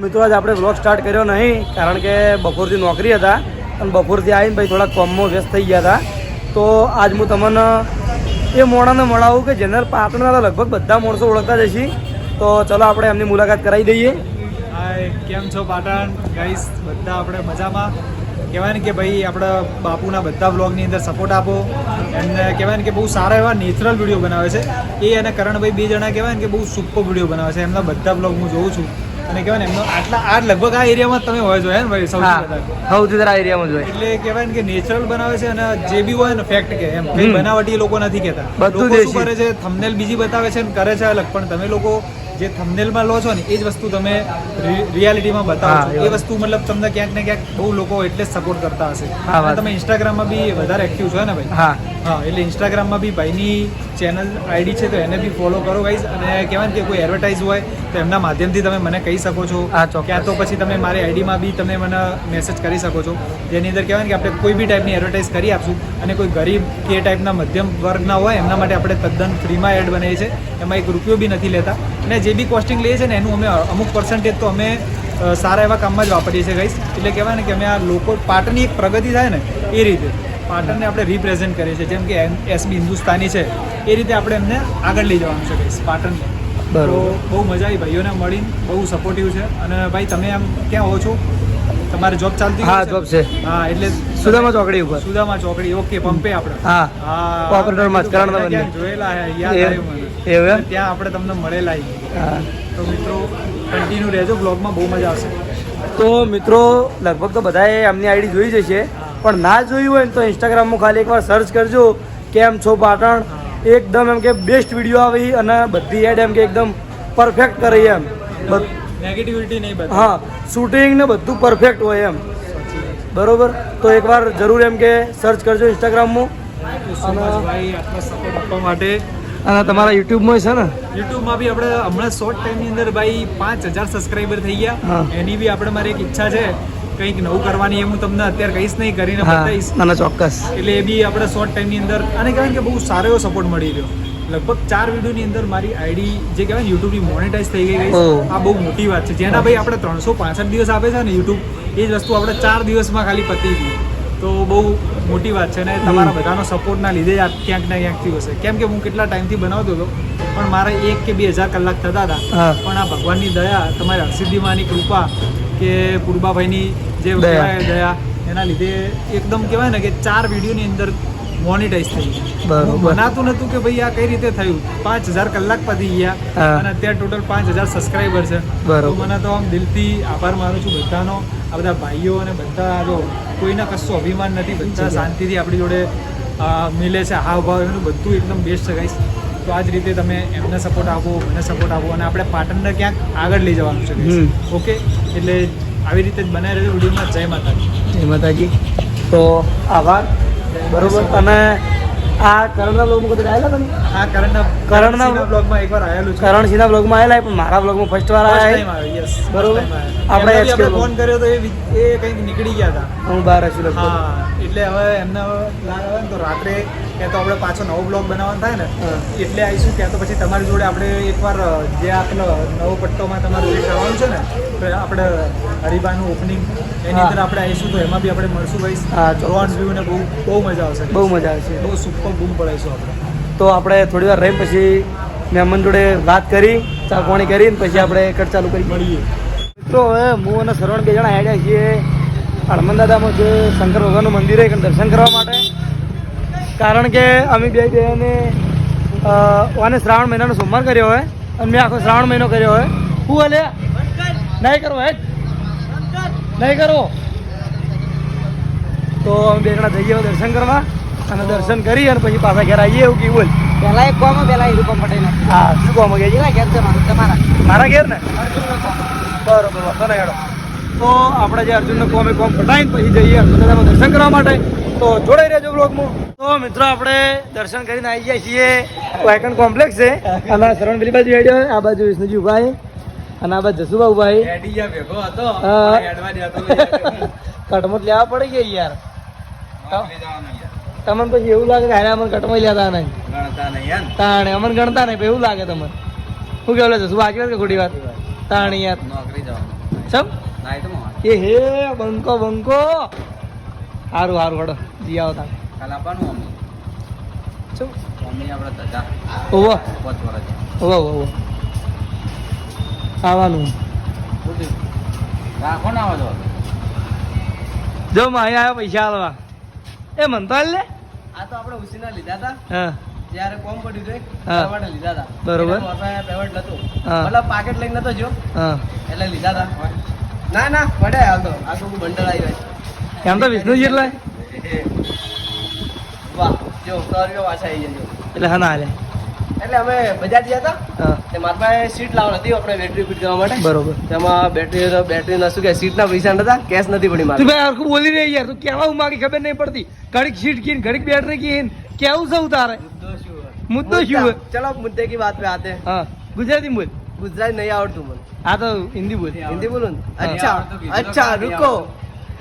મિત્રો આજ આપણે વ્લોગ સ્ટાર્ટ કર્યો નહીં કારણ કે બપોરથી નોકરી હતા અને બપોરથી આવીને ભાઈ થોડા કોમમાં વ્યસ્ત થઈ ગયા હતા. તો આજ હું તમને એ મોણાને મળાવું કે જેને પાટણના લગભગ બધા માણસો ઓળખતા જ હશે. તો ચલો આપણે એમની મુલાકાત કરાવી દઈએ. હાય, કેમ છો પાટણ ગાઈસ? બધા આપણે મજામાં. કહેવાય ને કે ભાઈ આપણા બાપુના બધા બ્લોગની અંદર સપોર્ટ આપો. એમને કહેવાય ને કે બહુ સારા એવા નેચરલ વિડીયો બનાવે છે એ અને કરણભાઈ બે જણા કહેવાય ને કે બહુ સુપર વિડીયો બનાવે છે. એમના બધા બ્લોગ હું જોઉં છું અને કહેવાય ને એમનો આ લગભગ આ એરિયામાં તમે હોય જોઈએ ને ભાઈ સૌથી વધારે એરિયામાં જોઈએ. એટલે કહેવાય ને કે નેચરલ બનાવે છે અને જે બી હોય ને ફેક્ટ કે એમ કઈ બનાવટી લોકો નથી કહેતા. બધું લોકો શું કરે છે, થંબનેલ બીજી બતાવે છે અને કરે છે અલગ, પણ તમે લોકો જે થંબનેલમાં લો છો ને એ જ વસ્તુ તમે રિયાલિટીમાં બતાવો છો. એ વસ્તુ મતલબ તમને ક્યાંક ને ક્યાંક બહુ લોકો એટલે જ સપોર્ટ કરતા હશે. તમે ઇન્સ્ટાગ્રામમાં બી વધારે એક્ટિવ છો ને ભાઈ? હા, એટલે ઇન્સ્ટાગ્રામમાં બી ભાઈની ચેનલ આઈડી છે તો એને બી ફોલો કરો ગાઈઝ. અને કહેવાય ને કે કોઈ એડવર્ટાઇઝ હોય તો એમના માધ્યમથી તમે મને કહી શકો છો, ક્યાં તો પછી તમે મારી આઈડીમાં બી તમે મને મેસેજ કરી શકો છો, જેની અંદર કહેવાય ને કે આપણે કોઈ બી ટાઈપની એડવર્ટાઇઝ કરી આપશું. અને કોઈ ગરીબ કે ટાઈપના મધ્યમ વર્ગના હોય એમના માટે આપણે તદ્દન ફ્રીમાં એડ બનાવીએ છીએ. એમાં એક રૂપિયો બી નથી લેતા અને જે બી કોસ્ટિંગ લઈએ છીએ ને એનું અમે અમુક પર્સન્ટેજ તો અમે સારા એવા કામમાં જ વાપરીએ છીએ ગાઈસ. એટલે કહેવાય ને કે અમે આ લોકો પાટણની એક પ્રગતિ થાય ને એ રીતે પાટણને આપણે રિપ્રેઝેન્ટ કરીએ છીએ. જેમ કે એસબી હિન્દુસ્તાની છે એ રીતે આપણે એમને આગળ લઈ જવાનું છે ગાઈસ પાટણને. તો બહુ મજા આવી ભાઈઓને મળીને, બહુ સપોર્ટિવ છે. અને ભાઈ તમે આમ ક્યાં હો છો? તમારે જોબ ચાલતી? હા, જોબ છે. હા, એટલે સુદામા ચોકડી ઉપર. સુદામા ચોકડી, ઓકે. પંપે આપણે ઓપરેટરમાં જોયેલા હે, યાદ આવ્યું મને. ત્યાં આપણે તમને મળેલા. તો મિત્રો કન્ટિન્યુ રહેજો, બ્લોગમાં બહુ મજા આવશે. તો મિત્રો લગભગ તો બધાએ એમની આઈડી જોઈ જશે, પણ ના જોયું હોય ને તો ઇન્સ્ટાગ્રામમાં ખાલી એકવાર સર્ચ કરજો કેમ છો પાટણ. એકદમ એમ કે બેસ્ટ વિડીયો આવે અને બધી એડ એમ કે એકદમ પરફેક્ટ કરે એમ. નેગેટિવિટી નહીં બતાવે. હા, શૂટિંગ ને બધું પરફેક્ટ હોય એમ. બરોબર, તો એકવાર જરૂર એમ કે સર્ચ કરજો ઇન્સ્ટાગ્રામમાં. ભાઈ આટલો સપોર્ટ આપવા માટે. અને તમારા યુટ્યુબમાં છે ને? યુટ્યુબમાં બી આપણે હમણાં શોર્ટ ટાઈમની અંદર ભાઈ 5000 સબસ્ક્રાઈબર થઈ ગયા. એની બી આપણે મારી એક ઈચ્છા છે કંઈક નવું કરવાની. એ હું તમને અત્યારે કહીશ નહીં, કરીને બતાવીશ. ના, ચોક્કસ. એટલે એ બી આપણે શોર્ટ ટાઈમની અંદર અને કહેવાય કે બહુ સારો એવો સપોર્ટ મળી રહ્યો. લગભગ 4 વિડીયોની અંદર મારી આઈડી જે કહેવાય ને યુટ્યુબની મોનેટાઈઝ થઈ ગઈ. આ બહુ મોટી વાત છે. જેના ભાઈ આપણે 365 દિવસ આપે છે ને યુટ્યુબ, એ જ વસ્તુ આપણે 4 દિવસમાં ખાલી પતી ગઈ. તો બહુ મોટી વાત છે ને તમારા બધાનો સપોર્ટના લીધે જ ક્યાંક ના ક્યાંકથી હશે. કેમ કે હું કેટલા ટાઈમથી બનાવતો હતો પણ મારા 1 કે 2000 કલાક થતા હતા. પણ આ ભગવાનની દયા, તમારી હરસિદ્ધિમાની કૃપા કે પૂર્બાભાઈની જે દયા, એના લીધે એકદમ કહેવાય ને કે 4 વિડીયોની અંદર મોનેટાઈઝ થઈ ગયું. બનાતું નતું કે ભાઈ આ કઈ રીતે થયું. 5000 કલાક પતી ગયા અને અત્યારે ટોટલ 5000 સબસ્ક્રાઈબર છે. તો મને તો આમ દિલથી આભાર માનું છું બધાનો. આ બધા ભાઈઓ અને બધા જો કોઈના કશું અભિમાન નથી, બધા શાંતિથી આપણી જોડે મિલે છે. હાવભાવ એનું બધું એકદમ બેસ્ટ છે ગાઈસ. તો આ જ રીતે તમે એમને સપોર્ટ આપો, મને સપોર્ટ આપો અને આપણે પાટણને ક્યાંક આગળ લઈ જવાનું છે. ઓકે, એટલે આવી રીતે જ બનાવી રહેજો વિડીયોમાં. જય માતાજી. જય માતાજી. તો આભાર. બરોબર. અને આ કરણના બ્લોગમાં કદી આવેલા તમે? આ કરણના બ્લોગમાં એકવાર આવેલું છે. કરણસિંહના બ્લોગમાં આવેલા પણ મારા બ્લોગમાં ફર્સ્ટ વાર આવ્યા. બરોબર. આપણે ફોન કર્યો તો એ કંઈક નીકળી ગયા હતા. હું બહાર છું. હા, એટલે હવે એમને લાગે ને તો રાત્રે ક્યાં તો આપણે પાછો નવો બ્લોગ બનાવવાનો થાય ને એટલે આવીશું. ક્યાં તો પછી તમારી જોડે આપણે એકવાર જે આપણો નવો પટ્ટોમાં તમારું જે કરવાનું છે ને આપણે હરિભાનું ઓપનિંગ, એની અંદર આપણે આવીશું. તો એમાં બી આપણે મળશું ભાઈ. ડ્રોન વ્યૂ ને બહુ મજા આવશે. બહુ મજા આવશે. બહુ સુપર બૂમ પડાવીશું આપણે. તો આપણે થોડી વાર રહી પછી મહેમાન જોડે વાત કરી, ચા પાણી કરીને પછી આપણે કટ ચાલુ કરી મળીએ. મિત્રો હવે હું અને સરવણ 2 જણા આવ્યા છીએ હનુમાન દાદામાં જે શંકર ભગવાનનું મંદિર છે દર્શન કરવા માટે. કારણ કે અમે બે બહેને શ્રાવણ મહિનાનો સોમવાર કર્યો હોય અને મેં આખો શ્રાવણ મહિનો કર્યો હોય. શું હલે નહીં કરો હે નહીં કરો. તો અમે 2 જણા જઈએ દર્શન કરવા અને દર્શન કરી અને પછી પાછા ઘેર આવીએ. એવું કેવું બોલ? પેલા એક કોમ પેલા હીરુપમ પટેલ. હા, શું કોમ કે ઘેર છે તમારા? મારા ઘેર ને? બરોબર, વાંધો નહીં હેડો. તો આપણે જે અર્જુનનો કોમ પટાવીને પછી જઈએ અર્જુન દાદામાં દર્શન કરવા માટે. તો જોડાઈ રહેજો બ્લોગમાં. તો મિત્રો આપણે દર્શન કરીને આવી ગયા છીએ. વાયકન કોમ્પ્લેક્સ છે અને શરણ પેલી બાજુ હેડ્યો, આ બાજુ વિષ્ણુજી ઉભા છે અને આ બાજુ જસુભા ઉભા છે. કટમટ લેવા પડી ગયા યાર. તમને પછી એવું લાગે કે હારે અમને કટમાં લેતા નહીં, તાણે અમને ગણતા નહીં એવું લાગે તમને? શું કહેવું જસુભા? આગળ કે ખોટી વાત? તાણે યાર ચમ ના એ તો મારા એ હે બંકો બંકો હારું હારું હડો જી આવો તા કાલ આપવાનું અમે ચમ મમ્મી આપણે દાદા ઓવો 5 વર્ષ ઓવો ઓવો આવવાનું રાખો ના આવો જો માહી આવ્યા પૈસા આલવા એ મન તો હાલ લે આ તો આપણે ઉસીના લીધા હતા હા ત્યારે કોમ પડ્યું છે હા. માટે લીધા હતા બરોબર. પેમેન્ટ નતું હા. મતલબ પાકેટ લઈને નતો જો હા એટલે લીધા હતા ના ના પડે હાલ તો આ તો બંડલ આવી ગયો એમ તો વિષ્ણુજી એટલે વાહ જો 100 રૂપિયા પાછા આવી જાય એટલે હા ના હાલે એટલે અમે બજાર ગયા હતા હા તે મારા પાસે સીટ લાવવાની હતી આપણે બેટરી ફિટ કરવા માટે બરોબર તેમાં બેટરી ના શું કે સીટના પૈસા નતા કેશ નથી પડી મારે તું ભાઈ હરખું બોલી રહી યાર તું કેવા હું માગી ખબર નહીં પડતી ઘડીક સીટ કીન ઘડીક બેટરી કીન કેવું સૌ તારે મુદ્દો શું હે? चलो मुद्दे की बात पे आते हैं હા ગુજરાતી બોલ गुजराती नहीं आवड़તું મને આ તો હિન્દી बोल हिंदी बोलूं हाँ।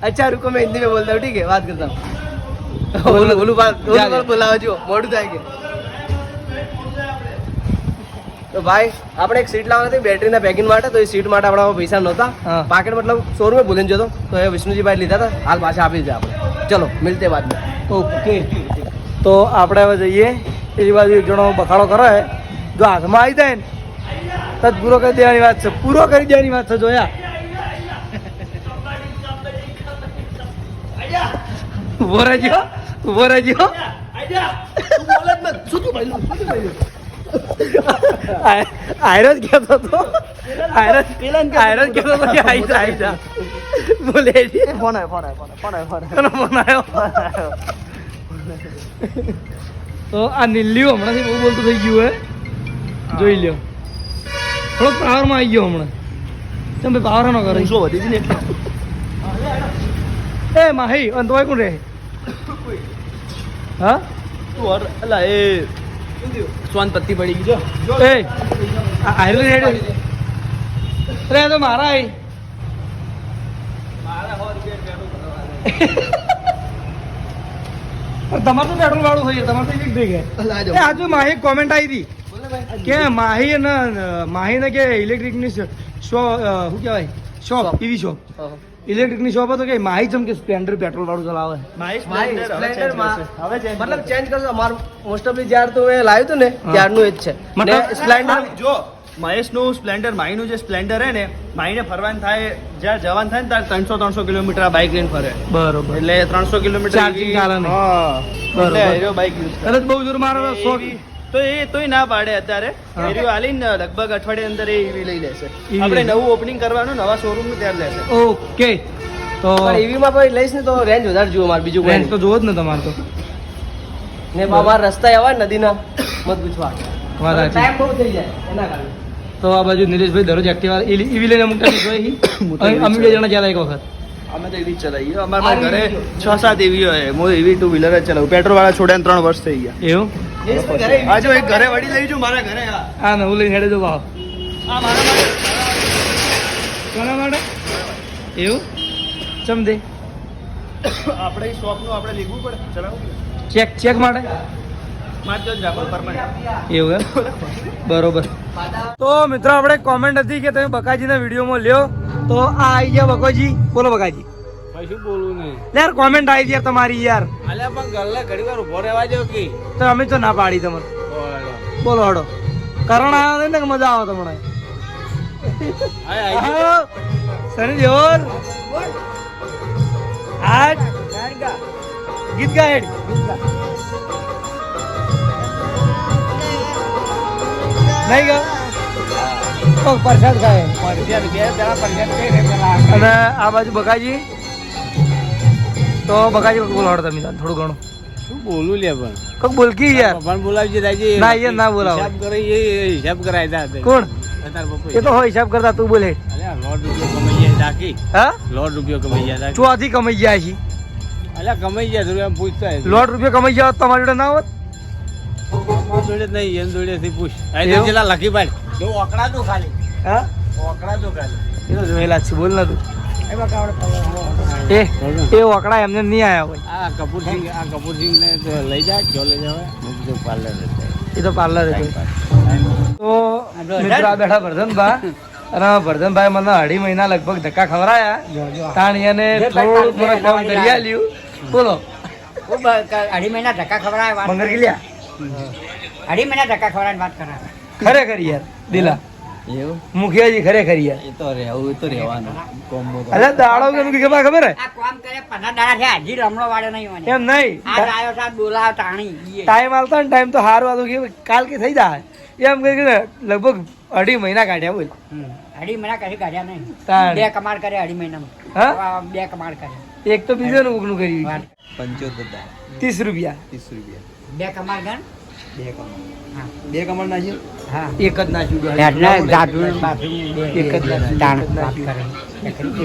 अच्छा रुको मैं हिंदी में बोलता हूँ ठीक है बात करता हूँ बोलू बात बोलावा जो मोड़ू થાય કે તો ભાઈ આપણે એક સીટ લાવવાની હતી બેટરીના પેકિંગ માટે તો એ સીટ માટે આપણા પાસે પૈસા નહોતા હા. પાકેટ મતલબ શોરૂમે ભૂલીને જતો તો એ વિષ્ણુજી ભાઈ લીધા હતા હાલ પાછા આપી દીધા આપણે ચલો મિલતે બાદ में ઓકે તો આપણે હવે જઈએ એ બાજુ એક જણો બખાડો કરે જો હાથમાં આવી જાય ને તો જ પૂરો કરી દેવાની વાત છે પૂરો કરી દેવાની વાત છે જોયા ઉભો રહેજો ઉભો રહેજો આયરન કહેતો હતો આયરન કહેતો હતો કે આઈ જા બોલે ફોન આવ્યો તો આ નીલ્યું હમણાંથી બહુ બોલતું થઈ ગયું હે જોઈ લ્યો થોડો પાવરમાં આવી ગયો હમણાં ચમ ભાઈ પાવર નો કરે શું વધી ને એ માહી અને તોય કોણ રહે હા અલા એ સ્વાન પત્તી પડી ગઈ જો એ આયરન હેડ અરે આ તો મારા આઈ તમારે તો પેટ્રોલ વાળું હોય તમારે તો ઇલેક્ટ્રિક હે એ આજુ માહી કોમેન્ટ આવી હતી કે માહી ને કે ઇલેક્ટ્રિક ની શોપ શું કહેવાય શોપ ઈવી શોપ ઇલેક્ટ્રિક ની શોપ હતો કે માહી ચમ કે સ્પ્લેન્ડર પેટ્રોલ વાળું ચલાવે મતલબ ચેન્જ કરશો અમારું મોસ્ટ ઓફલી જ્યાર તો એ લાવ્યું હતું ને ત્યારનું એ જ છે મતલબ સ્પ્લેન્ડર જો મહેશનું સ્પ્લેન્ડર માહીનું જે સ્પ્લેન્ડર હે ને માહીને ફરવાનું થાય જ્યાં જવાનું થાય ને ત્યારે 300 કિલોમીટર આ બાઇક લઈને ફરે બરોબર એટલે 300 કિલોમીટર Charging કારણે. હા બરોબર. એટલે એરો બાઇક યુઝ કરે તરત બહુ જોર મારો શોખ તો એ તોય ના પાડે અત્યારે હા. એરિયો હાલીને લગભગ અઠવાડિયા અંદર એ EV લઈ લેશે EV આપણે લેશે. નવું ઓપનિંગ કરવાનું નવા શોરૂમ નું ત્યારે લેશે ઓકે તો પણ EV માં કોઈ લઈશ ને તો રેન્જ વધારે જુઓ મારે બીજું કોઈ રેન્જ તો જોવો જ ને તમારે તો ને અમારા રસ્તા એવા ને નદીના મત પૂછવા વાત સાચી. ટાઈમ બહુ થઈ જાય એના કારણે તો આ બાજુ નિલેશભાઈ દરરોજ એક્ટિવા ઈવી લઈને અમુક ટાઈમ જોઈ અમે બે જણા ચાલે એક વખત અમે તો EV જ ચલાવીએ અમારા ઘરે 6-7 EV હોય હું EV 2 વ્હીલર જ ચલાવું પેટ્રોલ વાળા છોડ્યા 3 વર્ષ થઈ ગયા એવું આ જો એક ઘરે વડી લઈ જુ મારા ઘરે આ આ નવું લઈને હેડે જો ભાવ મારા માટે કોના માટે એવું ચમ દે આપણે શોપનું આપણે લીધવું પડે ચલાવવું ચેક માટે માત્ર જ રાખો પરમાનન્ટ એવું એમ બરોબર તો મિત્રો આપણે કોમેન્ટ હતી કે તમે બકાજીના વિડીયોમાં લ્યો તો આ આવી ગયા બકોજી બોલો બકાજી શું બોલવું નહીં યાર કોમેન્ટ આવી યાર તમારી યાર અલ્યા પણ ગલ્લે ઘડી વાર ઉભો રહેવા દો કે તો અમે તો ના પાડી તમારે બોલો હડો કરણ આવ્યો ને કે મજા આવે તમને સની દેઓલ આજ ગીત ગા હેડ નહીં ગા તો પ્રસાદ ખાય અને આ બાજુ બકાજી તો બકાજી બોલો હડો તમે થોડું ઘણું શું બોલું લે પણ કોક બોલકી યાર ભગવાન બોલાવજે રાજી ના યાર ના બોલાવો હિસાબ કરે એ હિસાબ કરાય હતા કોણ તાર પપ્પા એ તો હોય હિસાબ કરતા તું બોલે અલ્યા લોટ રૂપિયો કમાઈ જાય તાકી હા લોટ રૂપિયો કમાઈ જાય તાકી ચોથી કમાઈ ગયા છે અલ્યા કમાઈ જાય થોડું એમ પૂછતા લોટ રૂપિયા કમાઈ જાવ તમારી જોડે ના હોત જોડે નહીં એમ જોડે થી પૂછ એવું? આ જેલા લખી પાડ જો ઓકડા તો ખાલી હા ઓકડા તો ખાલી એ તો જોયેલા જ છે બોલ ના તું એ ઓકડા એમને નહીં આયા હોય આ કપૂરસિંહ ને તો લઈ જાય જો લઈ જાવ બધું પાર્લર એ તો પાર્લર તો મિત્રો આ બેઠા વર્ધન બા અને વર્ધનભાઈ મને 2.5 મહિના લગભગ ધક્કા ખવડાયા તાણ એને થોડું થોડું કામ કરી આલ્યું. બોલો 2.5 મહિના ધક્કા ખવડાય મંગર ગિલ્યા 2.5 મહિના ધક્કા ખવડાય વાત કરાવે. ખરેખર યાર દિલા એવું મુખિયાજી ખરેખર યાર. એ તો રહેવાનું કોમ્બો તો. અરે દાડો કેમ કે ખબર હે આ કામ કરે 15 દાડા છે હજી રમણો વાળો નહીં મને. એમ નહીં આજ આવ્યો છે બોલાવ તાણી ટાઈમ આવતો ને ટાઈમ તો સારું આવતો કે કાલ કે થઈ જાય એમ કરી ને લગભગ 2.5 મહિના કાઢ્યા બોલ. 2.5 મહિના કશું કાઢ્યા નહીં. તાણ. 2 કમાડ કરે 2.5 મહિનામાં. હા? આ 2 કમાડ કરે. એક તો બીજો નું ઉગનું કર્યું વાત. 75 30 રૂપિયા 30 રૂપિયા 2 કમાડ ગણ. 2 કમર હા 2 કમર નાખ્યું હા એક જ નાખ્યું એટલે જાદુ બાથરૂમ એક જ નાખ્યું. તાણ વાત કરે.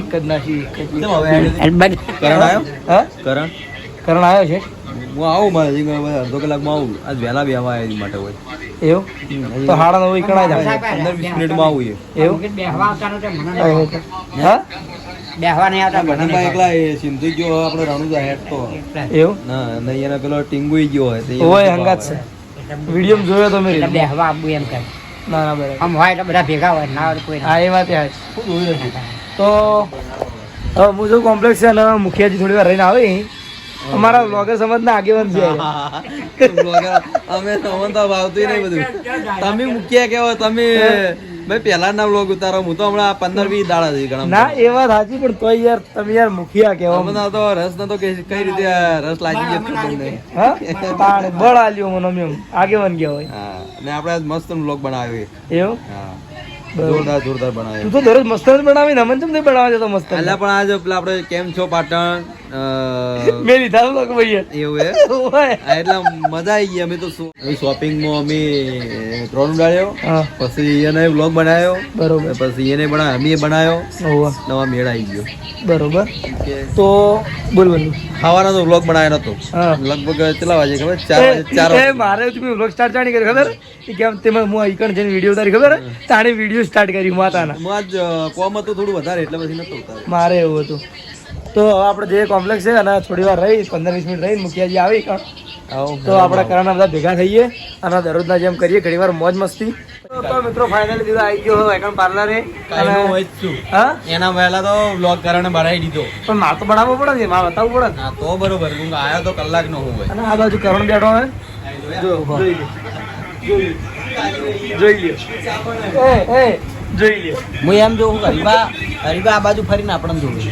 એક જ નાખ્યું એક જ. કેમ હવે એટલે બધ- કરણ આવ્યો હા કરણ કરણ આવ્યો છે હું આવું મારે અડધો કલાકમાં આવું આજ વહેલા બેવા એ માટે હોય એવું તો હાડા નવ કણાય જાય 15-20 મિનિટમાં આવું એ એવું કે બેહવા આવતા નહોતા, મને નહીં આવતા. હા બેહવા નહીં આવતા, મને નહીં ભણનભાઈ એકલા એ સિંધુ ગયો હોય આપણે રણુજા હેડ તો આવતા. એવું ના નહીં એને પેલો ટીંગુઈ ગયો હોય તો એ ઓય હંગાત છે વિડીયો જોયો તો મેં એટલે બેહવા આવવું એમ કહે. ના ના બરાબર આમ હોય એટલે બધા ભેગા હોય, ના હોય તો કોઈ હા એ વાત યાર તો હવે હું જો કોમ્પ્લેક્સ છે ને મુખિયાજી થોડી વાર રહીને આવે અહીં. અમારા બ્લોગર સમાજ ના આગેવાન છે અમે સમજતા ભાવતું નહીં બધું તમે મૂક્યા કેવો તમે ભાઈ પહેલા ના વ્લોગ ઉતારો હું તો હમણાં 15-20 દાડા થઈ ના ઘણા એ વાત સાચી પણ તોય યાર તમે યાર મુખિયા કેવો અમને તો રસ નતો કઈ રીતે રસ લાગી ગયો ખબર નહીં હા તાણ બળ આલ્યો મને એમ આગેવાન ગયા હોય હા અને આપણે આજ મસ્ત વ્લોગ બનાવ્યો એવું હા બરોબર. જોરદાર તું બનાવ્યો તો દરરોજ મસ્ત જ બનાવીને અમને કેમ નહીં બનાવવા જતો મસ્ત એટલે પણ આજ પેલા આપણે કેમ છો પાટણ મેં લીધા લોકો ભાઈ એવું હા, એટલે મજા આવી ગઈ અમે તો શોપિંગમાં અમે ડ્રોન ઉડાડ્યો હા પછી એને વ્લોગ બનાવ્યો બરોબર પછી એને બનાવ્યો અમે બનાવ્યો હોવા નવા મેળ આવી ગયો બરોબર કે તો બોલ બોલ ખાવાનો તો વ્લોગ બનાવ્યો નતો હા લગભગ કેટલા વાગે ખબર 4 એ મારે તમે વ્લોગ સ્ટાર્ટ જાણી કરી ખબર એ કેમ તેમાં હું આઈકણ જઈને વિડીયો ઉતારી ખબર તાણે વિડીયો સ્ટાર્ટ કરી માતાના હું આજ કોમ હતું થોડું વધારે એટલે પછી નતો ઉતાર્યો. મારે એવું હતું તો હવે આપણે જે કોમ્પ્લેક્સ છે અને થોડી વાર રહી 15-20 મિનિટ રહીને મુખિયાજી આવી કણ તો આપણે કરાના બધા ભેગા થઈએ અને દરરોજના જેમ કરીએ ઘણી વાર મોજ મસ્તી તો મિત્રો ફાઇનલી દીધો આવી ગયો આઈકણ પાર્લરે અને હા એના પહેલા તો વ્લોગ કરીને બનાવી દીધો પણ માર તો બનાવવો પડે ને માર બતાવવું પડે ને હા તો બરોબર હું આયો તો કલાક નો હું ભાઈ અને આ બાજુ કરણ બેઠો હોય જો જોઈ લ્યો એ જોઈ લ્યો હું એમ જોઉં હરીબા આ બાજુ ફરીને આપણને જોવે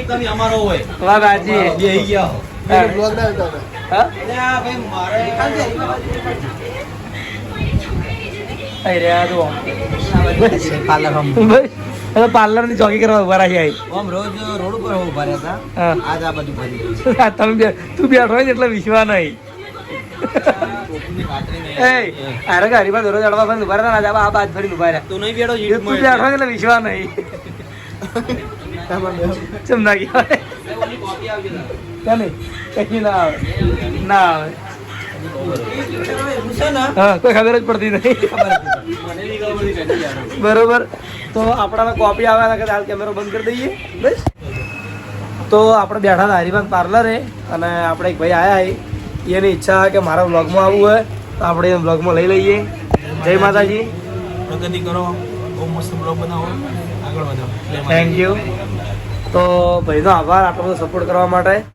તમે અમારો હોય વાત સાચી બે ગયા હા અરે આ જો પાર્લર ની ચોકી કરવા ઉભા રાખી આવી આમ રોજ રોડ ઉપર ઉભા રહેતા હા આજ આ બાજુ ફરી તમે તું બેઠો હોય ને એટલે વિશ્વાસ નહીં એ અરે હરીબા દરરોજ અડવા ફરીને ઉભા રહેતા ને આ બાજ ફરીને ઉભા રહ્યા તું નહીં બેઠો તું બેઠો હોય એટલે વિશ્વાસ નહીં ચમ ના ગયા નહીં કઈ ના આવે ના આવે હા કોઈ ખબર જ પડતી નહીં બરોબર તો આપણામાં કોપી આવે કે હાલ કેમેરો બંધ કરી દઈએ બસ તો આપણે બેઠા હતા હરિભાન પાર્લરે અને આપણે એક ભાઈ આવ્યા એની ઈચ્છા કે મારા વ્લોગમાં આવવું હોય તો આપણે એ વ્લોગમાં લઈ લઈએ જય માતાજી પ્રગતિ કરો બહુ મસ્ત બ્લોગ બનાવો આગળ વધો થેન્ક યુ તો ભાઈનો આભાર આટલો બધો સપોર્ટ કરવા માટે